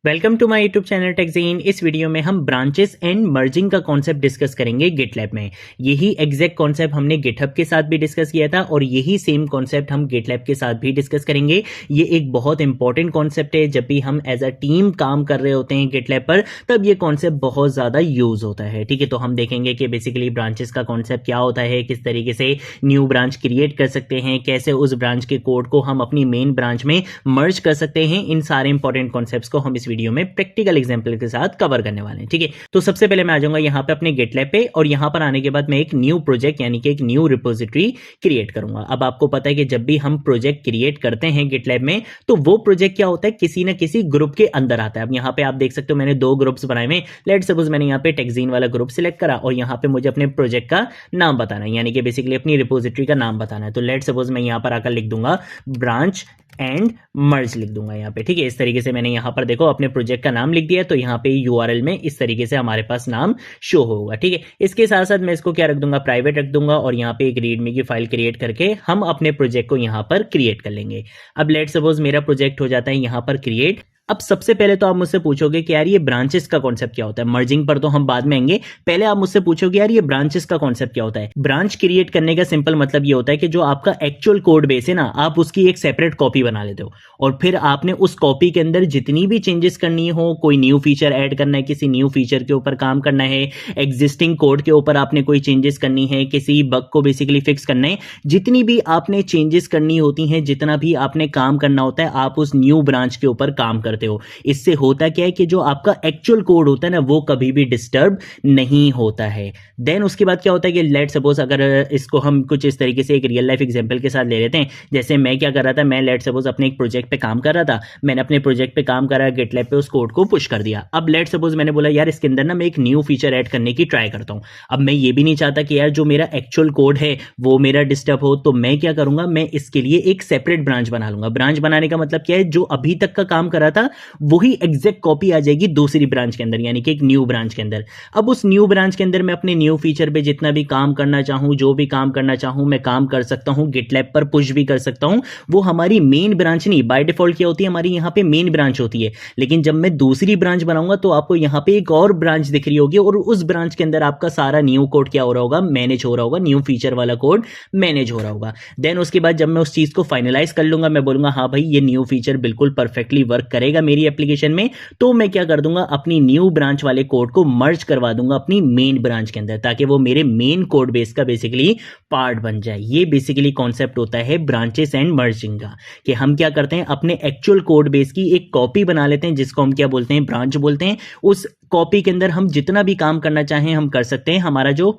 Welcome to my YouTube channel टेकजीन। इस video में हम ब्रांचेस एंड मर्जिंग का कॉन्सेप्ट डिस्कस करेंगे गिटलैब में। यही एग्जैक्ट कॉन्सेप्ट हमने गिटहब के साथ भी डिस्कस किया था और यही सेम कॉन्सेप्ट हम गिटलैब के साथ भी डिस्कस करेंगे। ये एक बहुत इंपॉर्टेंट कॉन्सेप्ट है। जब भी हम एज अ टीम काम कर रहे होते हैं गिटलैब पर, तब ये कॉन्सेप्ट बहुत ज़्यादा यूज होता है। ठीक है, तो हम देखेंगे कि बेसिकली ब्रांचेस का कॉन्सेप्ट क्या होता है, किस तरीके से न्यू ब्रांच क्रिएट कर सकते हैं, कैसे उस ब्रांच के कोड को हम अपनी मेन ब्रांच में मर्ज कर सकते हैं। इन सारे इंपॉर्टेंट कॉन्सेप्ट्स को हम इस वीडियो में प्रैक्टिकल एग्जांपल के साथ कवर करने वाले हैं। ठीक है, तो सबसे पहले मैं आ जाऊंगा यहाँ पे अपने गिटलैब पे और यहाँ पर आने के बाद मैं एक न्यू प्रोजेक्ट यानी कि एक न्यू रिपोजिटरी क्रिएट करूंगा। अब आपको पता है कि जब भी हम प्रोजेक्ट क्रिएट करते हैं गिटलैब में, तो वो प्रोजेक्ट क्या होता है, किसी ना किसी ग्रुप के अंदर आता है। अब यहाँ पे आप देख सकते हो मैंने दो ग्रुप्स बनाए हुए। लेट्स सपोज मैंने यहाँ पे टेकजीन वाला ग्रुप सिलेक्ट करा और यहाँ पे मुझे अपने प्रोजेक्ट का नाम बताना है, यानी कि बेसिकली अपनी रिपोजिटरी का नाम बताना है। तो लेट्स सपोज मैं यहाँ पर आकर लिख दूंगा ब्रांच एंड मर्ज लिख दूंगा यहाँ पे। ठीक है, इस तरीके से मैंने यहाँ पर देखो अपने प्रोजेक्ट का नाम लिख दिया, तो यहाँ पे यूआरएल में इस तरीके से हमारे पास नाम शो होगा। ठीक है, इसके साथ साथ मैं इसको क्या रख दूंगा, प्राइवेट रख दूंगा और यहाँ पे एक रीडमी की फाइल क्रिएट करके हम अपने प्रोजेक्ट को यहाँ पर क्रिएट कर लेंगे। अब लेट सपोज मेरा प्रोजेक्ट हो जाता है यहाँ पर क्रिएट। अब सबसे पहले तो आप मुझसे पूछोगे कि यार ये ब्रांचेस का कॉन्सेप्ट क्या होता है। मर्जिंग पर तो हम बाद में आएंगे, पहले आप मुझसे पूछोगे यार ये ब्रांचेस का कॉन्सेप्ट क्या होता है। ब्रांच क्रिएट करने का सिंपल मतलब ये होता है कि जो आपका एक्चुअल कोड बेस है ना, आप उसकी एक सेपरेट कॉपी बना लेते हो और फिर आपने उस कॉपी के अंदर जितनी भी चेंजेस करनी हो, कोई न्यू फीचर ऐड करना है, किसी न्यू फीचर के ऊपर काम करना है, एग्जिस्टिंग कोड के ऊपर आपने कोई चेंजेस करनी है, किसी बग को बेसिकली फिक्स करना है, जितनी भी आपने चेंजेस करनी होती हैं, जितना भी आपने काम करना होता है, आप उस न्यू ब्रांच के ऊपर काम करते हो। इससे होता क्या है कि जो आपका एक्चुअल कोड होता है ना, वो कभी भी डिस्टर्ब नहीं होता है। देन उसके बाद क्या होता है कि लेट सपोज अगर इसको हम कुछ इस तरीके से एक रियल लाइफ एग्जांपल के साथ ले लेते हैं। जैसे मैं क्या कर रहा था, मैं लेट सपोज अपने एक प्रोजेक्ट पे काम कर रहा था, मैंने अपने प्रोजेक्ट पे काम करा, गिटलैब पे उस कोड को पुश कर दिया। अब लेट सपोज मैंने बोला यार इसके अंदर ना मैं एक न्यू फीचर ऐड करने की ट्राई करता हूं। अब मैं ये भी नहीं चाहता कि यार जो मेरा एक्चुअल कोड है वो मेरा डिस्टर्ब हो, तो मैं क्या करूंगा, मैं इसके लिए एक सेपरेट ब्रांच बना लूंगा। ब्रांच बनाने का मतलब क्या है, जो अभी तक का काम करा था वही एग्जैक्ट कॉपी आ जाएगी दूसरी ब्रांच के अंदर, यानी कि एक न्यू ब्रांच के अंदर। अब उस न्यू ब्रांच के अंदर मैं अपने न्यू फीचर पे जितना भी काम करना चाहूं, जो भी काम करना चाहूं मैं काम कर सकता हूं। गिटलैब पर पुश भी कर सकता हूं। वो हमारी मेन ब्रांच नहीं, बाय डिफॉल्ट क्या होती है, हमारी यहां पे मेन ब्रांच होती है। लेकिन जब मैं दूसरी ब्रांच बनाऊंगा तो आपको यहां पे एक और ब्रांच दिख रही होगी और उस ब्रांच के अंदर आपका सारा न्यू कोड क्या हो रहा होगा, मैनेज हो रहा होगा। न्यू फीचर वाला कोड मैनेज हो रहा होगा। देन उसके बाद जब मैं उस चीज को फाइनलाइज कर लूंगा, मैं बोलूंगा हाँ भाई ये न्यू फीचर बिल्कुल परफेक्टली वर्क करेगा मेरी एप्लीकेशन में, तो मैं क्या कर दूंगा, अपनी न्यू ब्रांच वाले कोड को मर्ज करवा दूंगा अपनी मेन ब्रांच के अंदर, ताकि वो मेरे मेन कोड बेस का बेसिकली पार्ट बन जाए। ये बेसिकली कॉन्सेप्ट होता है ब्रांचेस एंड मर्जिंग का, कि हम क्या करते हैं, अपने एक्चुअल कोड बेस की एक कॉपी बना लेते हैं, जिसको हम क्या बोलते हैं, ब्रांच बोलते हैं। उस कॉपी के अंदर हम जितना भी काम करना चाहें हम कर सकते हैं। हमारा जो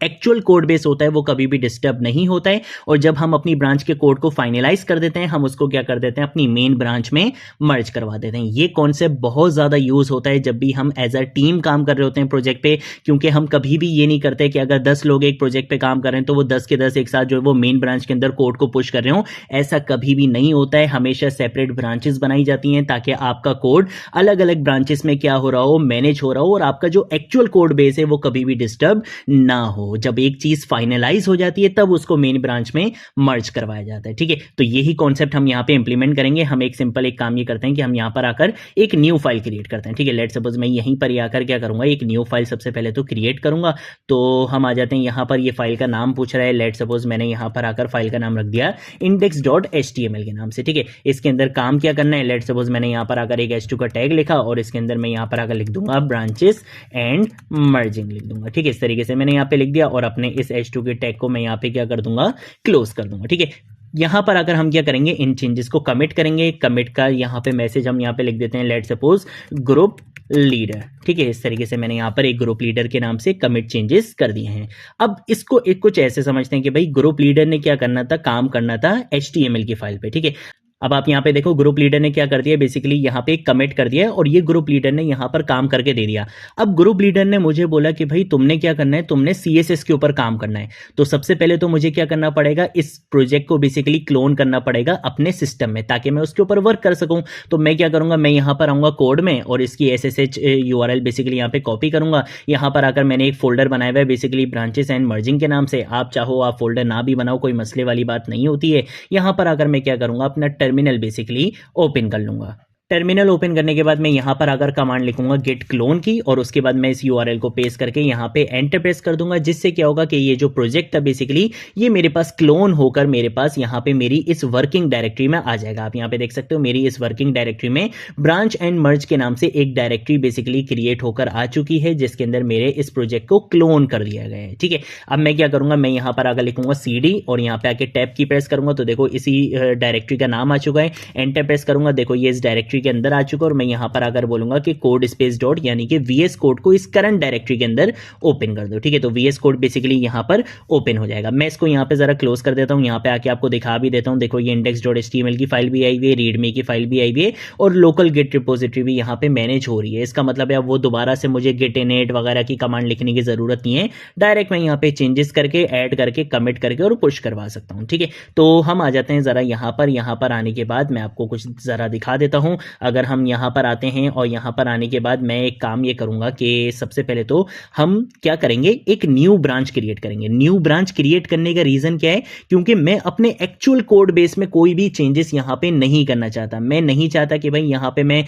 एक्चुअल कोड बेस होता है वो कभी भी डिस्टर्ब नहीं होता है। और जब हम अपनी ब्रांच के कोड को फाइनलाइज कर देते हैं, हम उसको क्या कर देते हैं, अपनी मेन ब्रांच में मर्ज करवा देते हैं। ये कॉन्सेप्ट बहुत ज़्यादा यूज होता है जब भी हम एज अ टीम काम कर रहे होते हैं प्रोजेक्ट पे, क्योंकि हम कभी भी ये नहीं करते कि अगर 10 लोग एक प्रोजेक्ट पे काम कर रहे हैं तो वो 10 के 10 एक साथ जो है वो मेन ब्रांच के अंदर कोड को पुश कर रहे हो। ऐसा कभी भी नहीं होता है। हमेशा सेपरेट ब्रांचेस बनाई जाती हैं ताकि आपका कोड अलग अलग ब्रांचेस में क्या हो रहा हो, मैनेज हो रहा हो और आपका जो एक्चुअल कोड बेस है वो कभी भी डिस्टर्ब ना हो। जब एक चीज फाइनलाइज हो जाती है तब उसको मेन ब्रांच में मर्ज करवाया जाता है। ठीक है, तो यही कॉन्सेप्ट हम यहाँ पे इंप्लीमेंट करेंगे। हम एक सिंपल एक काम ये करते हैं कि हम यहाँ पर आकर एक न्यू फाइल क्रिएट करते हैं। ठीक है, लेट सपोज मैं यहीं पर आकर क्या करूंगा, एक न्यू फाइल सबसे पहले तो क्रिएट करूंगा। तो हम आ जाते हैं यहाँ पर, ये फाइल का नाम पूछ रहा है। लेट सपोज मैंने यहाँ पर आकर फाइल का नाम रख दिया index.html के नाम से। ठीक है, इसके अंदर काम क्या करना है, लेट सपोज मैंने यहाँ पर आकर एक h2 का टैग लिखा और इसके अंदर मैं यहाँ पर आकर लिख दूंगा ब्रांचेस एंड मर्जिंग लिख दूंगा। ठीक है, इस तरीके से मैंने यहाँ पे लिख दिया और अपने इस h2 के टैग को मैं यहाँ पे क्या कर दूंगा, क्लोज कर दूंगा। ठीक है, यहां पर अगर हम क्या करेंगे, इन चेंजेस को कमिट करेंगे। कमिट का यहाँ पे मैसेज हम यहाँ पे लिख देते हैं, लेट सपोज ग्रुप लीडर। ठीक है, इस तरीके से मैंने यहाँ पर एक ग्रुप लीडर के नाम से कमिट चेंजेस कर दिए हैं। अब इसको एक कुछ ऐसे समझते हैं कि भाई ग्रुप लीडर ने क्या करना था, काम करना था HTML की फाइल पे। ठीक है, अब आप यहाँ पे देखो ग्रुप लीडर ने क्या कर दिया, बेसिकली यहाँ पे कमिट कर दिया है और ये ग्रुप लीडर ने यहाँ पर काम करके दे दिया। अब ग्रुप लीडर ने मुझे बोला कि भाई तुमने क्या करना है, तुमने CSS के ऊपर काम करना है। तो सबसे पहले तो मुझे क्या करना पड़ेगा, इस प्रोजेक्ट को बेसिकली क्लोन करना पड़ेगा अपने सिस्टम में ताकि मैं उसके ऊपर वर्क कर सकूं। तो मैं क्या करूंगा, मैं यहाँ पर आऊंगा कोड में और इसकी SSH URL बेसिकली यहाँ पे कॉपी करूंगा। यहाँ पर आकर मैंने एक फोल्डर बनाया हुआ है बेसिकली ब्रांचेस एंड मर्जिंग के नाम से। आप चाहो आप फोल्डर ना भी बनाओ, कोई मसले वाली बात नहीं होती है। यहाँ पर आकर मैं क्या करूंगा, अपना टर्मिनल बेसिकली ओपन कर लूंगा। टर्मिनल ओपन करने के बाद मैं यहाँ पर अगर कमांड लिखूंगा गेट क्लोन की, और उसके बाद मैं इस यूआरएल को पेस्ट करके यहाँ पे एंटर प्रेस कर दूंगा, जिससे क्या होगा कि ये जो प्रोजेक्ट था बेसिकली ये मेरे पास क्लोन होकर मेरे पास यहाँ पे मेरी इस वर्किंग डायरेक्टरी में आ जाएगा। आप यहाँ पे देख सकते हो मेरी इस वर्किंग डायरेक्टरी में ब्रांच एंड मर्ज के नाम से एक डायरेक्टरी बेसिकली क्रिएट होकर आ चुकी है, जिसके अंदर मेरे इस प्रोजेक्ट को क्लोन कर दिया गया है। ठीक है, अब मैं क्या करूंगा, मैं यहाँ पर आकर लिखूंगा CD और यहाँ पे आके टैब की प्रेस करूंगा तो देखो इसी डायरेक्टरी का नाम आ चुका है। एंटर प्रेस करूंगा, देखो ये इस डायरेक्टरी के अंदर आ चुका है, और मैं यहाँ पर आकर बोलूंगा कि कोड स्पेस डॉट यानी कि VS कोड को इस करंट डायरेक्टरी के अंदर ओपन कर दो। ठीक है, तो VS कोड बेसिकली यहाँ पर ओपन हो जाएगा। मैं इसको यहाँ पे जरा क्लोज कर देता हूँ, यहाँ पे आके आपको दिखा भी देता हूँ। देखो ये index.html की फाइल भी आई हुई है, रीडमी की फाइल भी आई हुई है, और लोकल गिट रिपोजिटरी भी यहाँ पे मैनेज हो रही है। इसका मतलब है अब वो दोबारा से मुझे git init वगैरह की कमांड लिखने की जरूरत नहीं है, डायरेक्ट मैं यहाँ पे चेंजेस करके ऐड करके कमिट करके और पुश करवा सकता हूँ। ठीक है, तो हम आ जाते हैं जरा यहाँ पर आने के बाद मैं आपको कुछ जरा दिखा देता हूँ। अगर हम यहाँ पर आते हैं और यहाँ पर आने के बाद मैं एक काम ये करूंगा कि सबसे पहले तो हम क्या करेंगे, एक न्यू ब्रांच क्रिएट करेंगे। न्यू ब्रांच क्रिएट करने का रीजन क्या है, क्योंकि मैं अपने एक्चुअल कोड बेस में कोई भी चेंजेस यहाँ पे नहीं करना चाहता। मैं नहीं चाहता कि भाई यहाँ पे मैं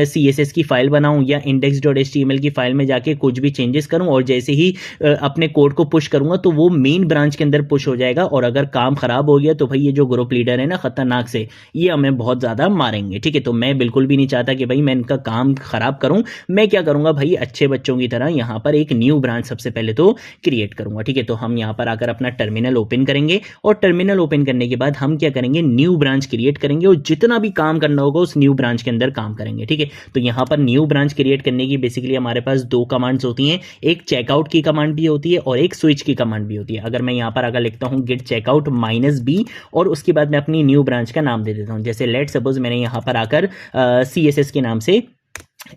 CSS की फाइल बनाऊं या index.html की फाइल में जाके कुछ भी चेंजेस करूं, और जैसे ही अपने कोड को पुश करूंगा तो वो मेन ब्रांच के अंदर पुश हो जाएगा, और अगर काम खराब हो गया तो भाई ये जो ग्रुप लीडर है ना खतरनाक से, ये हमें बहुत ज्यादा मारेंगे। ठीक है, तो मैं बिल्कुल भी नहीं चाहता कि भाई मैं इनका काम खराब करूं। मैं क्या करूंगा भाई, अच्छे बच्चों की तरह यहाँ पर एक न्यू ब्रांच सबसे पहले तो क्रिएट करूंगा। ठीक है, तो हम यहाँ पर आकर अपना टर्मिनल ओपन करेंगे, और टर्मिनल ओपन करने के बाद हम क्या करेंगे, न्यू ब्रांच क्रिएट करेंगे, और जितना भी काम करना होगा उस न्यू ब्रांच के अंदर काम करेंगे। ठीक है, तो यहाँ पर न्यू ब्रांच क्रिएट करने की बेसिकली हमारे पास दो कमांड्स होती हैं, एक चेकआउट की कमांड भी होती है और एक स्विच की कमांड भी होती है। अगर मैं यहाँ पर अगर लिखता हूँ गिट चेकआउट -b और उसके बाद मैं अपनी न्यू ब्रांच का नाम दे देता हूँ, जैसे लेट सपोज मैंने यहाँ पर आकर CSS के नाम से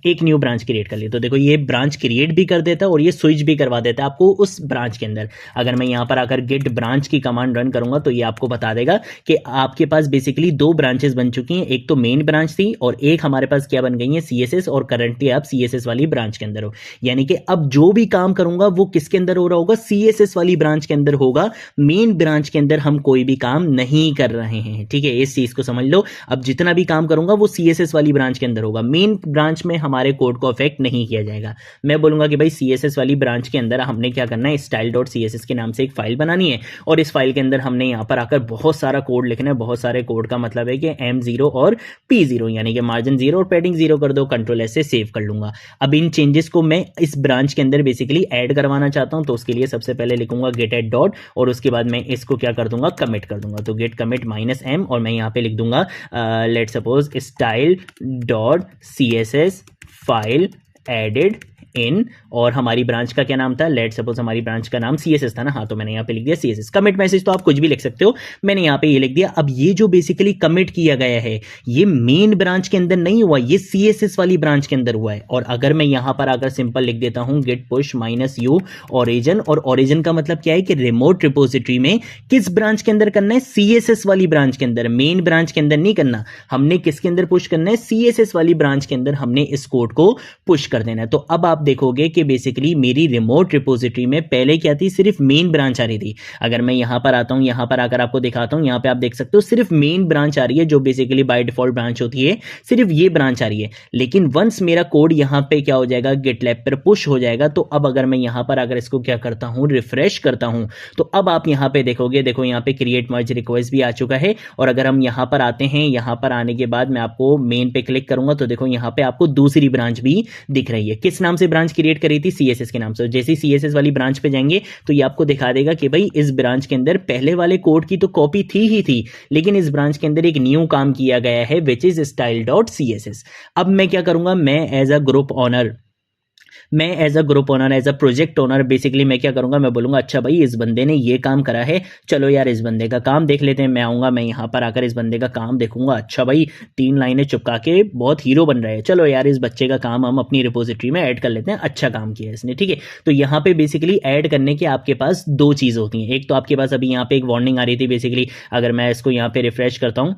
एक न्यू ब्रांच क्रिएट कर ली, तो देखो ये ब्रांच क्रिएट भी कर देता है और ये स्विच भी करवा देता है आपको उस ब्रांच के अंदर। अगर मैं यहाँ पर आकर गेट ब्रांच की कमांड रन करूंगा तो ये आपको बता देगा कि आपके पास बेसिकली दो ब्रांचेस बन चुकी हैं, एक तो मेन ब्रांच थी और एक हमारे पास क्या बन गई है CSS, और करंटली आप CSS वाली ब्रांच के अंदर हो। यानी कि अब जो भी काम करूंगा वो किसके अंदर हो रहा होगा, CSS वाली ब्रांच के अंदर होगा। मेन ब्रांच के अंदर हम कोई भी काम नहीं कर रहे हैं। ठीक है, इस चीज को समझ लो। अब जितना भी काम करूंगा वो CSS वाली ब्रांच के अंदर होगा, मेन ब्रांच में हमारे कोड को अफेक्ट नहीं किया जाएगा। मैं बोलूंगा कि भाई CSS वाली ब्रांच के अंदर हमने क्या करना है, style.css के नाम से एक फाइल बनानी है, और इस फाइल के अंदर हमने यहां पर आकर बहुत सारा कोड लिखना है। बहुत सारे कोड का मतलब है कि M0 और P0 यानी कि मार्जिन 0 और पैडिंग 0 कर दो, Ctrl+S से सेव कर लूंगा। अब इन चेंजेस को मैं इस ब्रांच के अंदर बेसिकली ऐड करवाना चाहता हूं, तो उसके लिए सबसे पहले लिखूंगा गेट एड डॉट, और उसके बाद मैं इसको क्या कर दूंगा, कमिट कर दूंगा। तो गेट कमिट -m, और मैं यहां पे लिख दूंगा let suppose style.css file added in, और हमारी ब्रांच का क्या नाम था, लेट सपोज हमारी ब्रांच का नाम CSS था ना, हाँ, तो मैंने यहाँ पे लिख दिया CSS। कमिट मैसेज तो आप कुछ भी लिख सकते हो, मैंने यहाँ पे ये लिख दिया। अब ये जो बेसिकली कमिट किया गया है ये मेन ब्रांच के अंदर नहीं हुआ, ये CSS वाली ब्रांच के अंदर हुआ है। और अगर मैं यहाँ पर अगर सिंपल लिख देता हूँ गेट पुश -u ओरिजिन, और ओरिजिन का मतलब क्या है कि रिमोट रिपोजिटरी में किस ब्रांच के अंदर करना है, CSS वाली ब्रांच के अंदर, मेन ब्रांच के अंदर नहीं करना। हमने किसके अंदर पुश करना है, CSS वाली ब्रांच के अंदर हमने इस कोड को पुश कर देना है। तो अब आप देखोगे कि बेसिकली मेरी रिमोट रिपोजिटरी में पहले क्या थी, सिर्फ मेन ब्रांच आ रही थी। अगर मैं यहां पर आता हूं, यहां पर आकर आपको दिखाता हूं, यहां पे आप देख सकते हो सिर्फ मेन ब्रांच आ रही है, जो बेसिकली बाय डिफॉल्ट ब्रांच होती है, सिर्फ ये ब्रांच आ रही है। लेकिन वंस मेरा कोड यहां पे क्या हो जाएगा, गिटलैब पर पुश हो जाएगा, तो अब अगर मैं यहां पर अगर इसको क्या करता हूं, रिफ्रेश करता हूं, तो अब आप यहां पे देखोगे, देखो यहां पे क्रिएट मर्ज रिक्वेस्ट भी आ चुका है। और अगर हम यहां पर आते हैं, यहां पर आने के बाद मैं आपको मेन पे क्लिक करूंगा, तो देखो यहां पे आपको दूसरी ब्रांच भी दिख रही है। किस नाम से ब्रांच क्रिएट करी थी, CSS के नाम से। जैसे CSS वाली ब्रांच पे जाएंगे तो ये आपको दिखा देगा कि भाई इस ब्रांच के अंदर पहले वाले कोड की तो कॉपी थी ही थी, लेकिन इस ब्रांच के अंदर एक न्यू काम किया गया है विच इज style.css। अब मैं क्या करूंगा, मैं as a group owner, as a project owner basically मैं क्या करूंगा, मैं बोलूंगा अच्छा भाई इस बंदे ने ये काम करा है, चलो यार इस बंदे का काम देख लेते हैं। मैं आऊंगा, मैं यहां पर आकर इस बंदे का काम देखूंगा, अच्छा भाई 3 लाइनें चिपका के बहुत हीरो बन रहा है, चलो यार इस बच्चे का काम हम अपनी रिपोजिटरी में ऐड कर लेते हैं, अच्छा काम किया इसने। ठीक है, तो यहाँ पे बेसिकली ऐड करने के आपके पास दो चीज होती हैं। एक तो आपके पास अभी यहाँ पे एक वार्निंग आ रही थी बेसिकली, अगर मैं इसको यहाँ पे रिफ्रेश करता हूँ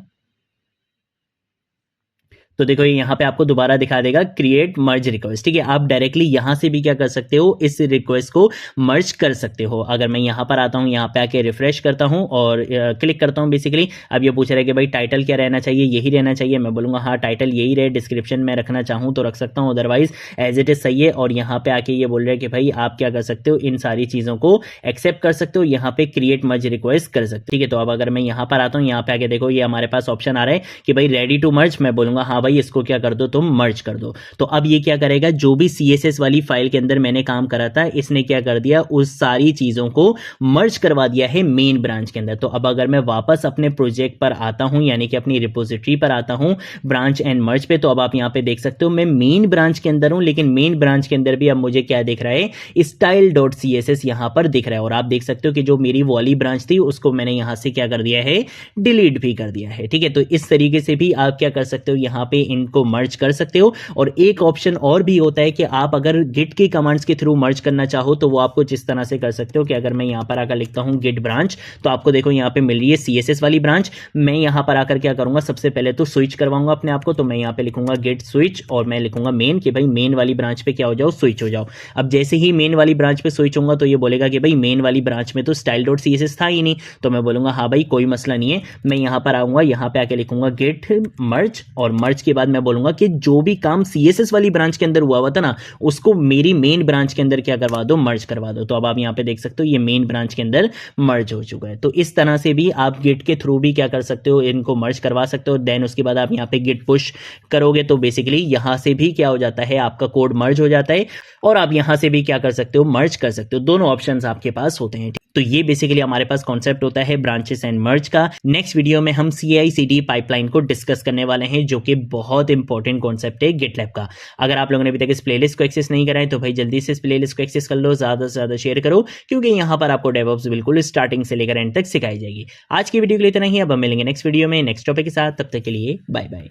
तो देखो यहाँ पे आपको दोबारा दिखा देगा क्रिएट मर्ज रिक्वेस्ट, ठीक है। आप डायरेक्टली यहाँ से भी क्या कर सकते हो, इस रिक्वेस्ट को मर्ज कर सकते हो। अगर मैं यहाँ पर आता हूँ, यहाँ पे आके रिफ्रेश करता हूँ और क्लिक करता हूँ बेसिकली, अब ये पूछ रहा है कि भाई टाइटल क्या रहना चाहिए, यही रहना चाहिए। मैं बोलूँगा हाँ टाइटल यही रहे, डिस्क्रिप्शन में रखना चाहूँ तो रख सकता हूँ, अदरवाइज एज इट इज सही है। और यहाँ पे आके ये बोल रहे हैं कि भाई आप क्या कर सकते हो, इन सारी चीज़ों को एक्सेप्ट कर सकते हो, यहाँ पे क्रिएट मर्ज रिक्वेस्ट कर सकते हो, ठीक है। तो अब अगर मैं यहाँ पर आता हूँ, यहाँ पे आके देखो ये हमारे पास ऑप्शन आ रहा है कि भाई रेडी टू मर्ज। मैं बोलूँगा हाँ भाई इसको क्या कर दो, तुम मर्ज कर दो। तो अब ये क्या करेगा, जो भी CSS वाली फाइल के अंदर मैंने काम करा था, इसने क्या कर दिया, उस सारी चीज़ों को मर्ज करवा दिया है मेन ब्रांच के अंदर। तो अब अगर मैं वापस अपने प्रोजेक्ट पर आता हूं, यानी कि अपनी रिपोजिटरी पर आता हूं ब्रांच एंड मर्ज पे, तो अब आप यहां पे देख सकते हो मैं मेन ब्रांच के अंदर हूं, लेकिन मेन ब्रांच के अंदर भी अब मुझे क्या दिख रहा है, style.css यहां पर दिख रहा है। और आप देख सकते हो कि जो मेरी वाली ब्रांच थी उसको मैंने यहां से क्या कर दिया है, डिलीट भी कर दिया है, ठीक है। तो इस तरीके से भी आप क्या कर सकते हो, यहां पे इनको मर्ज कर सकते हो। और एक ऑप्शन और भी होता है कि आप अगर गिट की कमांड्स के थ्रू मर्ज करना चाहो तो वो आप कुछ इस तरह से कर सकते हो कि अगर मैं यहां पर आकर लिखता हूं गिट ब्रांच, तो आपको देखो यहां पे मिल रही है CSS वाली ब्रांच। मैं यहां पर आकर क्या करूंगा, सबसे पहले तो स्विच करवाऊंगा अपने आप को। तो मैं यहां पे लिखूंगा गिट स्विच और मैं लिखूंगा मेन, कि भाई मेन वाली ब्रांच पे क्या हो जाओ, स्विच हो जाओ। अब जैसे ही मेन वाली ब्रांच पे स्विच होऊंगा तो ये बोलेगा कि भाई मेन वाली ब्रांच में तो style.css था ही नहीं। तो मैं बोलूंगा हाँ भाई कोई मसला नहीं है, मैं यहां पर आऊंगा, यहां पे आके लिखूंगा गिट मर्ज, और मर्ज के बाद मैं बोलूंगा कि जो भी काम CSS वाली ब्रांच के अंदर हुआ था ना, उसको मेरी मेन ब्रांच के अंदर क्या करवा दो, मर्ज करवा दो। तो अब आप यहां पे देख सकते हो ये मेन ब्रांच के अंदर मर्ज हो चुका है। तो इस तरह से भी आप गिट के थ्रू भी क्या कर सकते हो, इनको मर्ज करवा सकते हो। देन उसके बाद आप यहाँ पे गिट पुश करोगे तो बेसिकली यहां से भी क्या हो जाता है, आपका कोड मर्ज हो जाता है, और आप यहां से भी क्या कर सकते हो, मर्ज कर सकते हो। दोनों ऑप्शंस आपके पास होते हैं। तो ये बेसिकली हमारे पास कॉन्सेप्ट होता है ब्रांचेस एंड मर्ज का। नेक्स्ट वीडियो में हम CI/CD पाइपलाइन को डिस्कस करने वाले हैं, जो कि बहुत इंपॉर्टेंट कॉन्सेप्ट है GitLab का। अगर आप लोगों ने अभी तक इस प्लेलिस्ट को एक्सेस नहीं करा है तो भाई जल्दी से इस प्लेलिस्ट को एक्सेस कर लो, ज्यादा से ज्यादा शेयर करो, क्योंकि यहाँ पर आपको डेवऑप्स बिल्कुल स्टार्टिंग से लेकर एंड तक सिखाई जाएगी। आज की वीडियो के लिए इतना ही, अब हम मिलेंगे नेक्स्ट वीडियो में नेक्स्ट टॉपिक के साथ। तब तक के लिए बाय बाय।